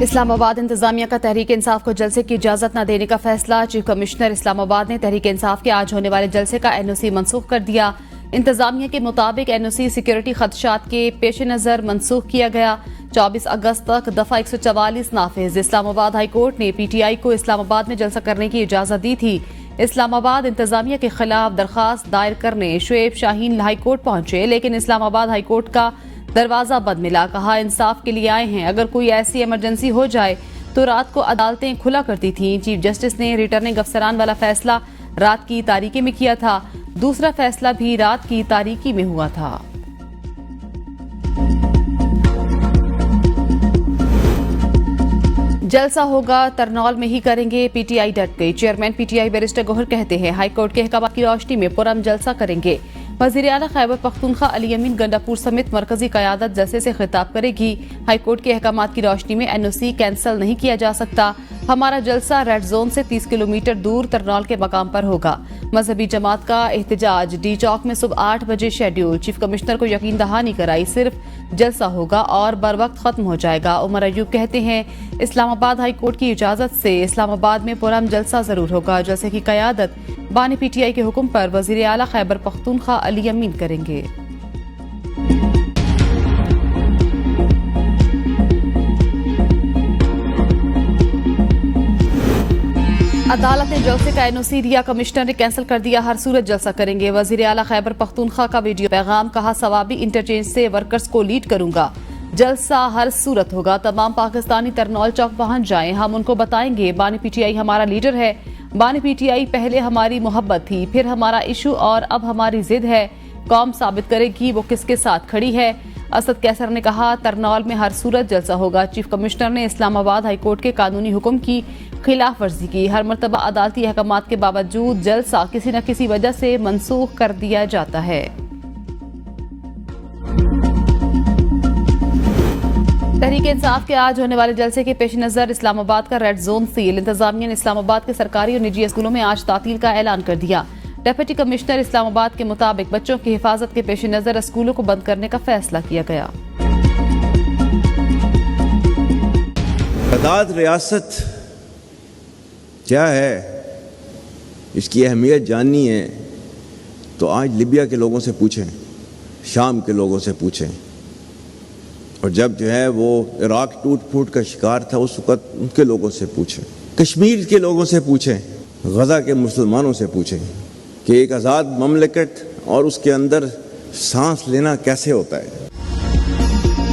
इस्लामाबाद इंतजामिया का तहरीक इंसाफ को जलसे की इजाजत न देने का फैसला। चीफ कमिश्नर इस्लामाबाद ने तहरीक इंसाफ के आज होने वाले जलसे का एनओसी मनसूख कर दिया। इंतजामिया के मुताबिक एनओसी सिक्योरिटी खदशात के पेश नजर मनसूख किया गया। 24 अगस्त तक दफा 144 नाफिज। इस्लामाबाद हाई कोर्ट ने PTI को इस्लामाबाद में जलसा करने की इजाजत दी थी। इस्लामाबाद इंतजामिया के खिलाफ दरखास्त दायर करने शुएब शाहीन हाई कोर्ट पहुंचे, लेकिन इस्लामाबाद हाई कोर्ट का दरवाजा बंद मिला। कहा इंसाफ के लिए आए हैं, अगर कोई ऐसी इमरजेंसी हो जाए तो रात को अदालतें खुला करती थीं। चीफ जस्टिस ने रिटर्निंग अफसरान वाला फैसला रात की तारीकी में किया था। दूसरा फैसला भी रात की तारीकी में हुआ था। जलसा होगा तरनौल में ही करेंगे, PTI डट गई। चेयरमैन PTI बैरिस्टर गोहर कहते हैं हाईकोर्ट के अहकाम की रोशनी में पुरअमन जलसा करेंगे। वज़ीर आला खैबर पख्तूनख्वा अली अमीन गंडापुर समेत मरकजी क़यादत जलसे से खिताब करेगी। हाईकोर्ट के अहकाम की रोशनी में NOC कैंसिल नहीं किया जा सकता। हमारा जलसा रेड जोन से 30 किलोमीटर दूर तरनौल के मकाम पर होगा। मजहबी जमात का एहतजाज D चौक में सुबह 8 बजे शेड्यूल। चीफ कमिश्नर को यकीन दहानी कराई, सिर्फ जलसा होगा और बर वक्त खत्म हो जाएगा। उमर अयूब कहते हैं इस्लामाबाद हाई कोर्ट की इजाजत से इस्लामाबाद में पुरअमन जलसा जरूर होगा। जैसे की क़यादत बानी PTI के हुक्म पर वज़ीर आला खैबर पख्तूनख्वा अली अमीन करेंगे। अदालत ने जलसे का NOC दिया, कमिश्नर ने कैंसिल कर दिया। हर सूरत जलसा करेंगे। वज़ीर आला खैबर पख्तूनख्वा का वीडियो पैगाम, कहा सवाबी इंटरचेंज से वर्कर्स को लीड करूंगा। जलसा हर सूरत होगा। तमाम पाकिस्तानी तरनौल चौक पहुंच जाएं, हम उनको बताएंगे बानी PTI हमारा लीडर है। बानी PTI पहले हमारी मोहब्बत थी, फिर हमारा इशू और अब हमारी जिद है। कौम साबित करेगी वो किसके साथ खड़ी है। असद कैसर ने कहा तरनौल में हर सूरत जलसा होगा। चीफ कमिश्नर ने इस्लामाबाद हाई कोर्ट के कानूनी हुक्म की खिलाफ वर्जी की। हर मरतबा अदालती अहकामात के बावजूद जलसा किसी न किसी वजह से मनसूख कर दिया जाता है। तहरीक इंसाफ के आज होने वाले जलसे के पेश नजर इस्लामाबाद का रेड जोन सील। इंतजामिया ने इस्लामाबाद के सरकारी और निजी स्कूलों में आज तातील का ऐलान कर दिया। डिप्टी कमिश्नर इस्लामाबाद के मुताबिक बच्चों की हिफाजत के पेश नजर स्कूलों को बंद करने का फैसला किया गया। आज़ाद रियासत क्या है, इसकी अहमियत जाननी है तो आज लिबिया के लोगों से पूछें, शाम के लोगों से पूछें, और जब जो है वो इराक टूट फूट का शिकार था उस वक़्त उनके लोगों से पूछें, कश्मीर के लोगों से पूछें, गज़ा के मुसलमानों से पूछें कि एक आज़ाद ममलिकत और उसके अंदर सांस लेना कैसे होता है।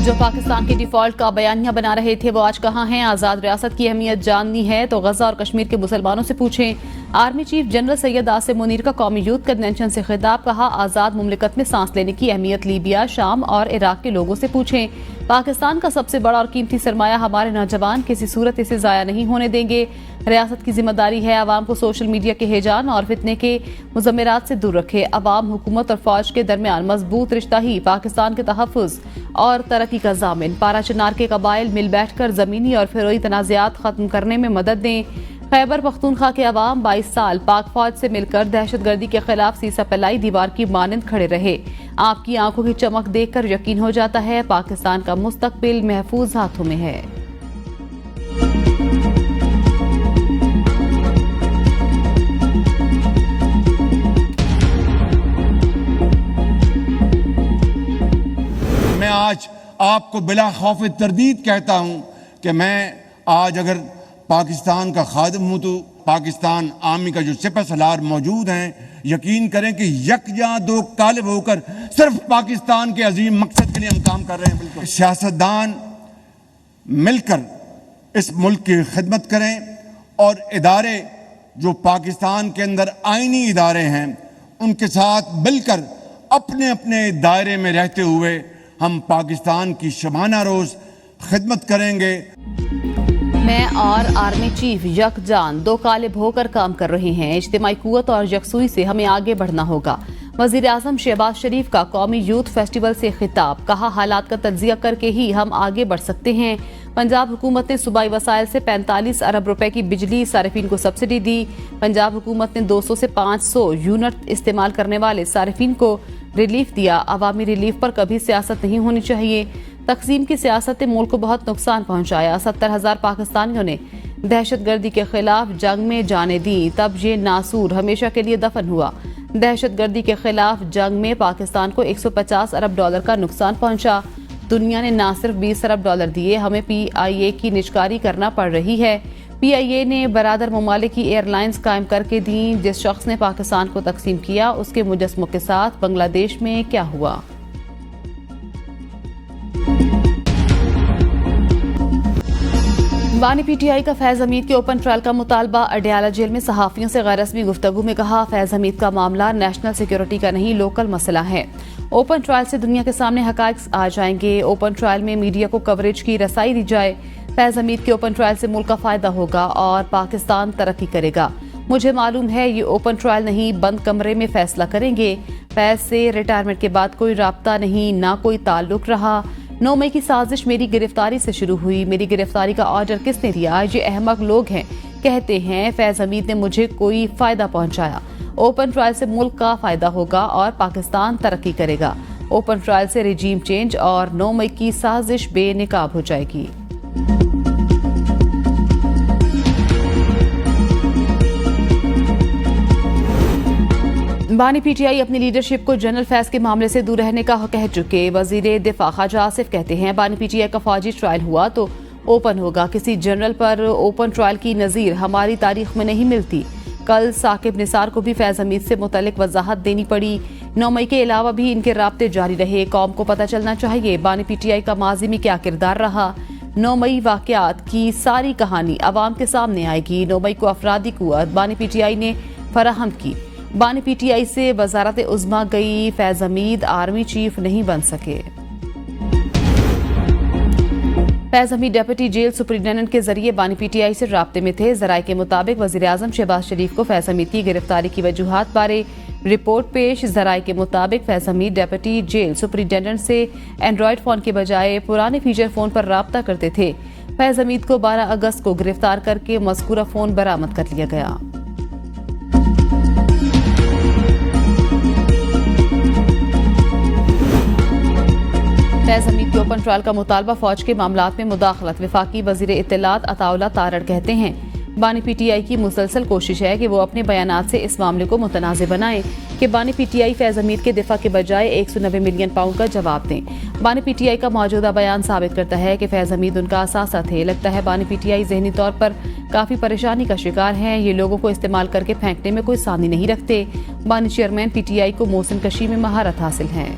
जो पाकिस्तान के डिफॉल्ट का बयानिया बना रहे थे वो आज कहाँ हैं। आज़ाद रियासत की अहमियत जाननी है तो गज़ा और कश्मीर के मुसलमानों से पूछें। Army chief general Syed Asim Munir का कौमी यूथ कन्वेंशन से खिताब, कहा आज़ाद मुमलिकत में सांस लेने की अहमियत लीबिया, शाम और इराक के लोगों से पूछें। पाकिस्तान का सबसे बड़ा और कीमती सरमाया हमारे नौजवान, किसी सूरत इसे ज़ाया नहीं होने देंगे। रियासत की जिम्मेदारी है आवाम को सोशल मीडिया के हिजान और फितने के मुजम्मरात से दूर रखे। अवाम, हुकूमत और फौज के दरमियान मजबूत रिश्ता ही पाकिस्तान के तहफ़्फ़ुज़ और तरक्की का ज़ामिन। पारा चिनार के कबाइल मिल बैठकर ज़मीनी और फ़िरोई तनाज़ात ख़त्म करने में मदद दें। खैबर पख्तूनख्वा के अवाम 22 साल पाक फौज से मिलकर दहशतगर्दी के खिलाफ सीसा फैलाई दीवार की मानंद खड़े रहे। आपकी आंखों की चमक देखकर यकीन हो जाता है पाकिस्तान का मुस्तकबिल महफूज हाथों में है। मैं आज आपको बिला खौफ तरदीद कहता हूं कि मैं आज अगर पाकिस्तान का खादिम हूं तो पाकिस्तान आर्मी का जो सिपह सलार मौजूद हैं, यकीन करें कि यकजा दो कालिब होकर सिर्फ पाकिस्तान के अजीम मकसद के लिए हम काम कर रहे हैं। बिल्कुल सियासतदान मिलकर इस मुल्क की खिदमत करें और इदारे जो पाकिस्तान के अंदर आईनी इदारे हैं उनके साथ मिलकर अपने अपने दायरे में रहते हुए हम पाकिस्तान की शबाना रोज खिदमत करेंगे। मैं और आर्मी चीफ यकजान दो कालिब होकर काम कर रहे हैं। इज्तिमाई कुव्वत और यकसुई से हमें आगे बढ़ना होगा। वज़ीर आज़म शहबाज शरीफ का कौमी यूथ फेस्टिवल से खिताब, कहा हालात का तज्जिया करके ही हम आगे बढ़ सकते हैं। पंजाब हुकूमत ने सूबाई वसाइल से 45 अरब रुपए की बिजली सारिफीन को सब्सिडी दी। पंजाब हुकूमत ने 200 से 500 यूनिट इस्तेमाल करने वाले सारिफीन को रिलीफ दिया। अवामी रिलीफ पर कभी सियासत नहीं होनी चाहिए। तकसीम की सियासत ने मुल्क को बहुत नुकसान पहुंचाया। 70,000 पाकिस्तानियों ने दहशतगर्दी के खिलाफ जंग में जाने दी, तब ये नासूर हमेशा के लिए दफन हुआ। दहशतगर्दी के खिलाफ जंग में पाकिस्तान को 150 अरब डॉलर का नुकसान पहुंचा। दुनिया ने ना सिर्फ 20 अरब डॉलर दिए, हमें PIA की निजकारी करना पड़ रही है। PIA ने बरादर ममालिक की एयरलाइंस कायम करके दी। जिस शख्स ने पाकिस्तान को तकसीम किया उसके मुजस्समों के साथ बांग्लादेश में क्या हुआ। बानी PTI का फैज हमीद के ओपन ट्रायल का मुतालबा। अडयाला जेल में सहाफियों से गैर रस्मी गुफ्तगू में कहा, फैज हमीद का मामला नेशनल सिक्योरिटी का नहीं, लोकल मसला है। ओपन ट्रायल से दुनिया के सामने हकायक आ जाएंगे। ओपन ट्रायल में मीडिया को कवरेज की रसाई दी जाए। फैज हमीद के ओपन ट्रायल से मुल्क का फायदा होगा और पाकिस्तान तरक्की करेगा। मुझे मालूम है ये ओपन ट्रायल नहीं, बंद कमरे में फैसला करेंगे। फैज से रिटायरमेंट के बाद कोई राब्ता नहीं, ना कोई ताल्लुक रहा। 9 मई की साजिश मेरी गिरफ्तारी से शुरू हुई। मेरी गिरफ्तारी का ऑर्डर किसने दिया? ये अहमक लोग हैं, कहते हैं फैज हमीद ने मुझे कोई फायदा पहुंचाया। ओपन ट्रायल से मुल्क का फायदा होगा और पाकिस्तान तरक्की करेगा। ओपन ट्रायल से रिजीम चेंज और 9 मई की साजिश बेनकाब हो जाएगी। बानी PTI अपनी लीडरशिप को जनरल फैज के मामले से दूर रहने का कह चुके। वजीर दिफा ख्वाजा आसिफ कहते हैं, बानी PTI का फौजी ट्रायल हुआ तो ओपन होगा। किसी जनरल पर ओपन ट्रायल की नज़ीर हमारी तारीख में नहीं मिलती। कल साकिब निसार को भी फैज हमीद से मुतल्लिक वजाहत देनी पड़ी। 9 मई के अलावा भी इनके राब्ते जारी रहे। कौम को पता चलना चाहिए बानी PTI का माजी में क्या किरदार रहा। 9 मई वाकयात की सारी कहानी अवाम के सामने आएगी। 9 मई को अफरादी कुव्वत बानी PTI ने फराहम की। बानी PTI से वजारत उज़्मा गई। फैज हमीद आर्मी चीफ नहीं बन सके। Faiz Hameed deputy jail superintendent के जरिए बानी PTI से राब्ते में थे। जराये के मुताबिक वजीर आजम शहबाज शरीफ को फैज हमीद की गिरफ्तारी की वजूहात बारे रिपोर्ट पेश। जराये के मुताबिक Faiz Hameed deputy jail superintendent से एंड्रॉयड फोन के बजाय पुराने फीचर फोन पर राब्ता करते थे। फैज हमीद को 12 अगस्त को गिरफ्तार करके मज़कूरा फोन बरामद कर लिया गया। फैज हमीद के ओपन ट्रायल का मुतालबा फौज के मामलात में मुदाखलत। वफाकी वजीर इत्तलात अताउल्लाह तारड़ कहते हैं, बानी PTI की मुसलसल कोशिश है कि वो अपने बयानात से इस मामले को मुतनाज़ बनाएं कि बानी PTI फैज हमीद के दिफा के बजाय 190 मिलियन पाउंड का जवाब दें। बानी PTI का मौजूदा बयान साबित करता है कि फैज हमीद उनका असासा थे। लगता है बानी PTI जहनी तौर पर काफ़ी परेशानी का शिकार हैं। ये लोगों को इस्तेमाल करके फेंकने में कोई सानी नहीं रखते। बानी चेयरमैन PTI को मोहसिन कशी में महारत हासिल है।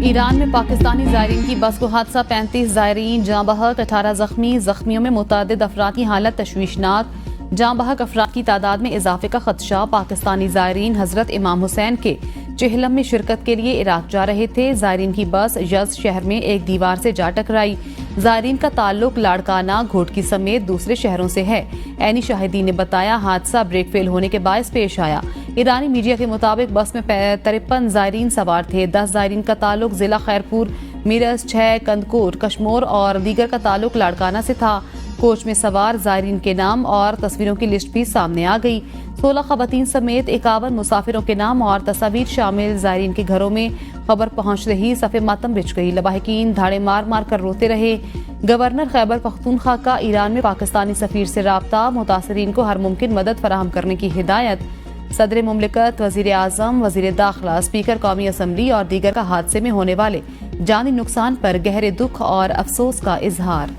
ईरान में पाकिस्तानी ज़ायरीन की बस को हादसा। 35 ज़ायरीन जाँ बहक, 18 जख्मी। जख्मियों में मुतअद्दिद अफराद की हालत तशवीशनाक। जाँ बहक अफराद की तादाद में इजाफे का खदशा। पाकिस्तानी ज़ायरीन हजरत इमाम हुसैन के चिहलम में शिरकत के लिए इराक जा रहे थे। ज़ायरीन की बस यज़्द शहर में एक दीवार से जा टकराई। ज़ायरीन का ताल्लुक लाड़काना, घोटकी समेत दूसरे शहरों से है। ऐनी शाहिदीन ने बताया, हादसा ब्रेक फेल होने के बायस पेश आया। ईरानी मीडिया के मुताबिक बस में 53 ज़ायरीन सवार थे। 10 ज़ायरीन का ताल्लुक जिला खैरपुर, मिरज, 6 कंदकोर, कश्मोर और दीगर का ताल्लुक लाड़काना से था। कोच में सवार ज़ायरीन के नाम और तस्वीरों की लिस्ट भी सामने आ गई। 16 खवातीन समेत 51 मुसाफिरों के नाम और तस्वीर शामिल। ज़ायरीन के घरों में खबर पहुंचते ही सफ़े मातम बिछ गई। लवाहिकीन धाड़े मार मार कर रोते रहे। गवर्नर खैबर पख्तूनख्वा का ईरान में पाकिस्तानी सफीर से राब्ता। मुतासरीन को हर मुमकिन मदद फराहम करने की हिदायत। सदर मुमलिकत, वजीर आजम, वजीर दाखिला, स्पीकर कौमी असम्बली और दीगर का हादसे में होने वाले जानी नुकसान पर गहरे दुख और अफसोस का इजहार।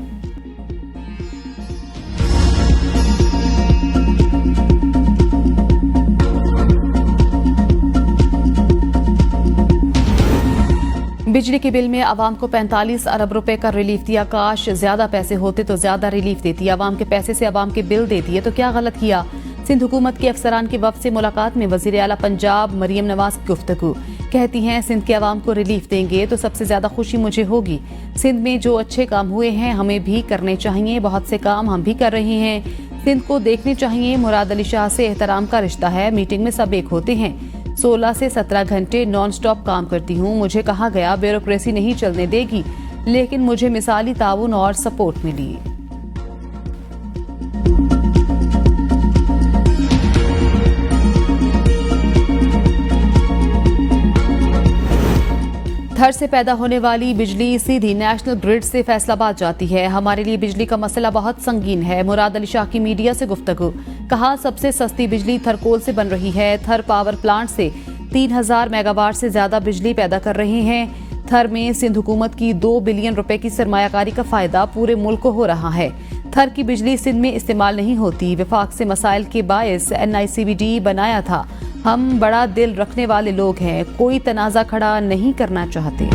बिजली के बिल में आवाम को 45 अरब रुपए का रिलीफ दिया। काश ज्यादा पैसे होते तो ज्यादा रिलीफ देती। आवाम के पैसे से आवाम के बिल देती है तो क्या गलत किया। सिंध हुकूमत के अफसरान की वफ्द से मुलाकात में वजीर आला पंजाब मरियम नवाज की गुफ्तगू। कहती हैं, सिंध के आवाम को रिलीफ देंगे तो सबसे ज्यादा खुशी मुझे होगी। सिंध में जो अच्छे काम हुए हैं हमें भी करने चाहिए। बहुत से काम हम भी कर रहे हैं। सिंध को देखने चाहिए। मुराद अली शाह से एहतराम का रिश्ता है। मीटिंग में सब एक होते हैं। 16 से 17 घंटे नॉन स्टॉप काम करती हूँ। मुझे कहा गया ब्यूरोक्रेसी नहीं चलने देगी, लेकिन मुझे मिसाली ताउन और सपोर्ट मिली। थर से पैदा होने वाली बिजली सीधी नेशनल ग्रिड से फैसलाबाद जाती है। हमारे लिए बिजली का मसला बहुत संगीन है। मुराद अली शाह की मीडिया से गुफ्तगू। कहा, सबसे सस्ती बिजली थरकोल से बन रही है। थर पावर प्लांट से 3000 मेगावाट से ज्यादा बिजली पैदा कर रहे हैं। थर में सिंध हुकूमत की 2 बिलियन रुपए की सरमायाकारी का फायदा पूरे मुल्क को हो रहा है। थर की बिजली सिंध में इस्तेमाल नहीं होती। विफाक से मसाइल के बायस NICBD बनाया था। हम बड़ा दिल रखने वाले लोग हैं, कोई तनाज़ा खड़ा नहीं करना चाहते।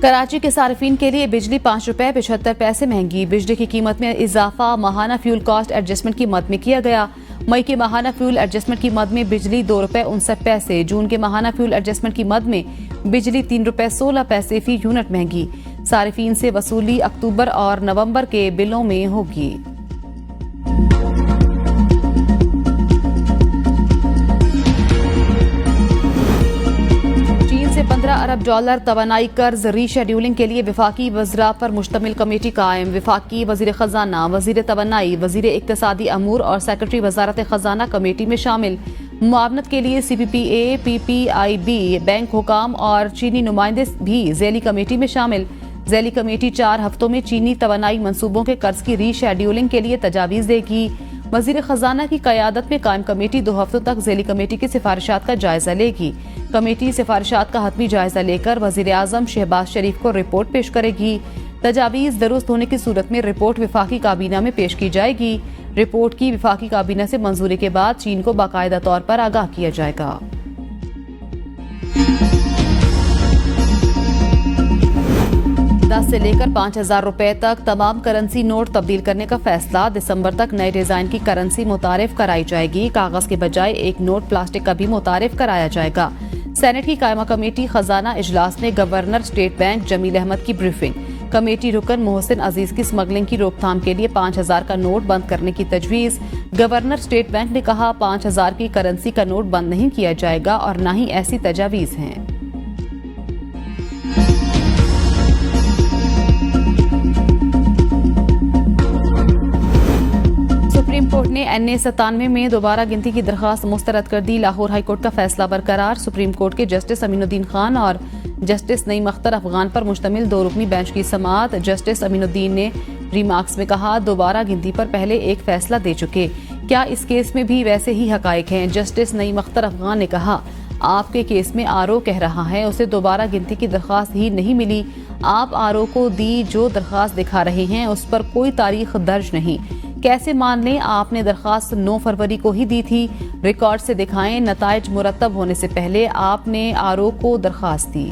कराची के सार्फिन के लिए बिजली 5 रुपए 75 पैसे महंगी। बिजली की कीमत में इजाफा माहाना फ्यूल कॉस्ट एडजस्टमेंट की मद में किया गया। मई के माहाना फ्यूल एडजस्टमेंट की मद में बिजली 2 रुपए 59 पैसे। जून के माहाना फ्यूल एडजस्टमेंट की मद में बिजली 3 रुपए 16 पैसे फी यूनिट महंगी। सार्फिन से वसूली अक्टूबर और नवंबर के बिलों में होगी। चीन से 15 अरब डॉलर तवानाई कर्ज रीशेड्यूलिंग के लिए विफाकी वज़रा पर मुश्तमिल कमेटी कायम। विफाकी वज़ीर ख़जाना, वज़ीर तवानाई, वज़ीर इक्तिसादी अमूर और सेक्रेटरी वज़ारत ख़जाना कमेटी में शामिल। मुआवनत के लिए CPPA, PPIB, बैंक हुकाम और चीनी नुमाइंदे भी ज़ैली कमेटी में शामिल। ज़ैली कमेटी 4 हफ्तों में चीनी तवानाई मंसूबों के कर्ज की रीशेड्यूलिंग के लिए तजावीज़ देगी। वज़ीर ख़जाना की क़यादत में कायम कमेटी 2 हफ्तों तक ज़ैली कमेटी की सिफारिशात का जायज़ा लेगी। कमेटी सिफारिशात का हतमी जायज़ा लेकर वज़ीर आज़म शहबाज शरीफ को रिपोर्ट पेश करेगी। तजावीज़ दुरुस्त होने की सूरत में रिपोर्ट विफाकी काबीना में पेश की जाएगी। रिपोर्ट की विफाकी काबीना से मंजूरी के बाद चीन को बाकायदा तौर पर आगाह किया जाएगा। 10 से लेकर 5000 रुपए तक तमाम करेंसी नोट तब्दील करने का फैसला। दिसंबर तक नए डिजाइन की करेंसी मुतारिफ कराई जाएगी। कागज के बजाय एक नोट प्लास्टिक का भी मुतारिफ कराया जाएगा। सेनेट की कायमा कमेटी खजाना इजलास में governor state bank Jameel Ahmed की ब्रीफिंग। कमेटी रुकन मोहसिन अजीज की स्मगलिंग की रोकथाम के लिए 5000 का नोट बंद करने की तजवीज। गवर्नर स्टेट बैंक ने कहा, 5000 की करेंसी का नोट बंद नहीं किया जाएगा और न ही ऐसी तजावीज हैं। सुप्रीम कोर्ट ने NA 97 में दोबारा गिनती की दरखास्त मुस्तरद कर दी। लाहौर हाई कोर्ट का फैसला बरकरार। सुप्रीम कोर्ट के जस्टिस अमीनुद्दीन खान और जस्टिस नईम अख्तर अफगान पर मुश्तमिल 2 रुकनी बेंच की समाअत। जस्टिस अमीनुद्दीन ने रिमार्क्स में कहा, दोबारा गिनती पर पहले एक फैसला दे चुके, क्या इस केस में भी वैसे ही हकायक हैं। जस्टिस नईम अख्तर अफगान ने कहा, आपके केस में RO कह रहा है उसे दोबारा गिनती की दरखास्त ही नहीं मिली। आप RO को दी जो दरखास्त दिखा रहे हैं उस पर कोई तारीख दर्ज नहीं। कैसे मान लें, आपने दरखास्त 9 फरवरी को ही दी थी। रिकॉर्ड से दिखाएं, नताइज मुरतब होने से पहले आपने RO को दरखास्त दी।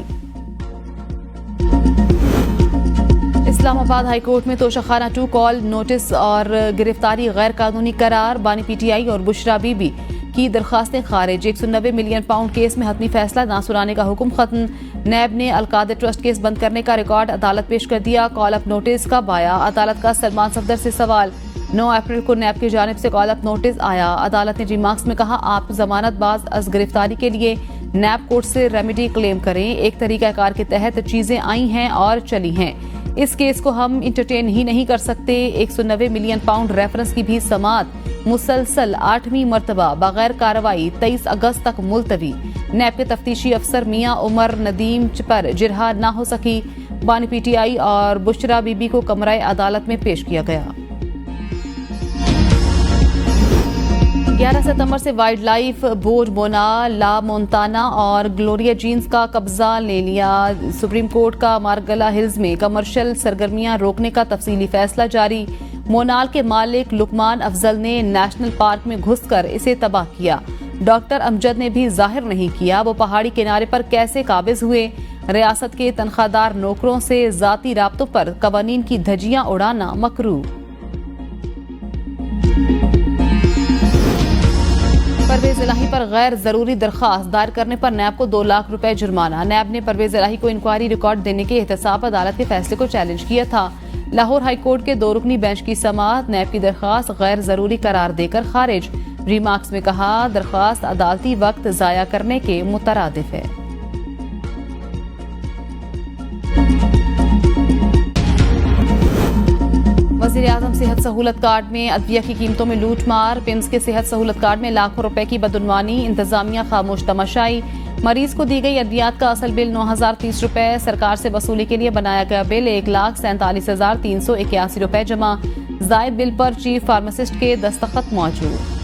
इस्लामाबाद हाईकोर्ट में तोशाखाना 2 कॉल नोटिस और गिरफ्तारी गैर कानूनी करार। बानी PTI और बुशरा बीबी की दरखास्तें खारिज। 190 मिलियन पाउंड केस में हतमी फैसला ना सुनाने का हुक्म खत्म। नैब ने अलकादर ट्रस्ट केस बंद करने का रिकॉर्ड अदालत पेश कर दिया। कॉल अप नोटिस कब आया? अदालत का सलमान सफदर से सवाल। 9 अप्रैल को नैब की जानिब से कॉल अप नोटिस आया। अदालत ने रिमार्क्स में कहा, आप जमानत बाज अज गिरफ्तारी के लिए नैब कोर्ट से रेमेडी क्लेम करें। एक तरीकाकार के तहत चीजें आई हैं और चली हैं। इस केस को हम इंटरटेन ही नहीं कर सकते। 190 मिलियन पाउंड रेफरेंस की भी समाअत मुसलसल 8वीं मरतबा बगैर कार्रवाई 23 अगस्त तक मुलतवी। नैब के तफ्तीशी अफसर मियां उमर नदीम पर जिरहा ना हो सकी। बानी PTI और बुशरा बीबी को कमराए अदालत में पेश किया गया। 11 सितंबर से वाइल्ड लाइफ बोर्ड मोना, ला मोन्टाना और ग्लोरिया जीन्स का कब्जा ले लिया। सुप्रीम कोर्ट का मार्गला हिल्स में कमर्शियल सरगर्मियां रोकने का तफसीली फैसला जारी। मोनाल के मालिक लुकमान अफजल ने नेशनल पार्क में घुसकर इसे तबाह किया। डॉक्टर अमजद ने भी जाहिर नहीं किया वो पहाड़ी किनारे पर कैसे काबिज हुए। रियासत के तनख्वाहदार नौकरों से जाती राब्तों पर कवानीन की धज्जियां उड़ाना मकरूह। परवेज इलाही पर गैर जरूरी दरखास्त दायर करने पर नैब को 2 लाख रुपए जुर्माना। नैब ने परवेज इलाही को इंक्वायरी रिकॉर्ड देने के एहतसाब अदालत के फैसले को चैलेंज किया था। लाहौर हाई कोर्ट के 2 रुकनी बेंच की समाअत। नैब की दरखास्त गैर जरूरी करार देकर खारिज। रिमार्क्स में कहा, दरखास्त अदालती वक्त जाया करने के मुतरादिफ है। वज़ीर-ए-आज़म सेहत सहूलत कार्ड में अदविया की कीमतों में लूटमार। पिम्स के सेहत सहूलत कार्ड में लाखों रुपए की बदउनवानी। इंतजामिया खामोश तमाशाई। मरीज को दी गई अद्वियात का असल बिल 9,030 रुपए। सरकार से वसूली के लिए बनाया गया बिल 1,47,381 रुपए जमा। जायद बिल पर चीफ फार्मासिस्ट के दस्तखत मौजूद।